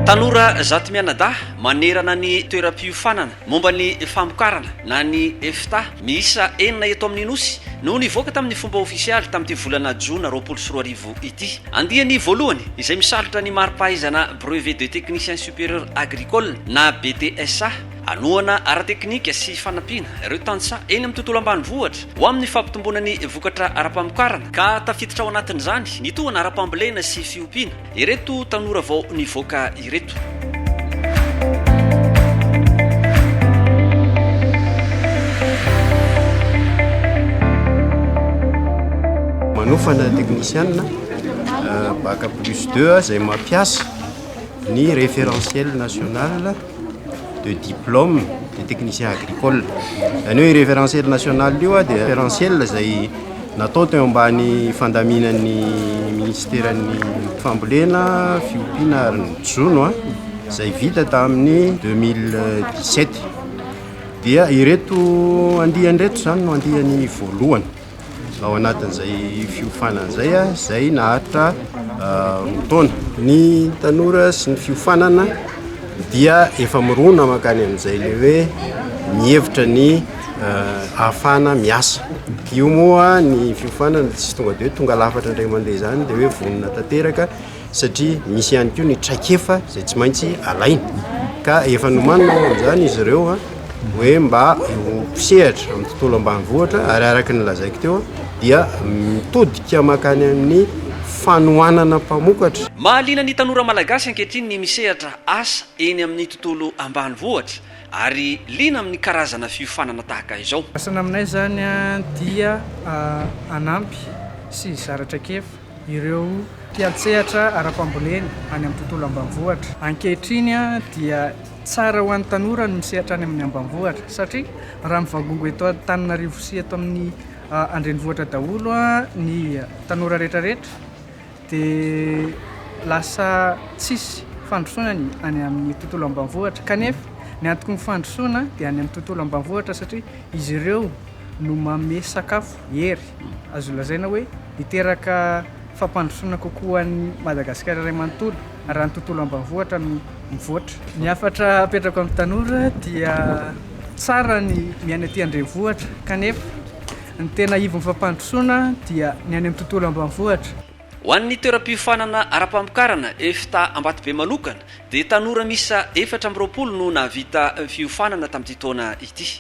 Tanora zato mianadahy manerana ny toeram-piofanana momba ny famokarana na ny EFTA miisa enina eto amin'ny nosy no nivoaka tamin'ny fomba ofisialy tamin'ity volana Jona 2024 ity. Andiany voalohany izay misalotra ny mari-pahaizana brevet de technicien supérieur agricole na BTSA anoana ara-teknika sy fanampiana ireo tansa eny amin'ny tontolo ambanivohitra ho amin'ny fampitomboana ny vokatra ara-pamokarana ka tafiditra ao anatin'izany ny tohana ara-pambolena sy fiompiana ireto tanora vao nivoaka ireto. Manofana technicienne bac plus 2 izay mampiasa ny référentiel national de diplôme de technicien agricole. Any hoe référentiel national io dia référentiel izay natao teo ambany fandaminan'ny ministèran'ny fambolena fiompiana ary ny jono izay vita tamin'ny 2017 dia ireto andiany reto zany no andiany voalohany ao anatin'izay fiofanana izay izay naharitra roa taona. Ny tanora sy ny fiofanana dia efa mirona makany amin'izay le hoe mihevitra ny ahafana miasa. Io moa ny fiofanana tsy tonga dia tonga lafatra indray mandeha zany dia hoe vonona tanteraka satria misy ihany koa ny traikefa izay tsy maintsy alaina ka efa nomanina amin'izany izy ireo hoe mba pisehatra amin'ny tontolo ambanivohitra ary araka ny lazaiko teo dia mitodika makany amin'ny fanohanana mpamokatra. Mahaliana ny tanora malagasy ankehitriny ny misehatra asa eny amin'ny tontolo ambanivohitra ary liana amin'ny karazana fiofanana tahaka izao. Asana aminay zany dia anampy sy zaratra kefa ireo tiatsehatra ara-pambolena any amin'ny tontolo ambanivohitra. Ankehitriny dia tsara ho an'ny tanora ny misehatra any amin'ny ambanivohitra satria raha mivangongo eto Antananarivo sy eto amin'ny andrenivohitra daholo ny tanora rehetrarehetra dia lasa tsisy fandrosoana any amin'ny tontolo ambanivohitra kanefa ny antoko ny fandrosoana dia any amin'ny tontolo ambanivohitra satria izy ireo no manome sakafo hery. Azo lazaina hoe hiteraka fampandrosoana kokoa ny Madagasikara iray manontolo raha ny tontolo ambanivohitra no mivoatra. Ny hafatra apetrako amin'ny tanora dia tsara ny miaina aty andrenivohitra kanefa ny tena ivon'ny fampandrosoana dia ny any amin'ny tontolo ambanivohitra. Ho an'ny toeram-piofanana ara-pamokarana EFTA Ambatobe manokana dia tanora misa 420 no navita fiofanana tamin'ity taona ity.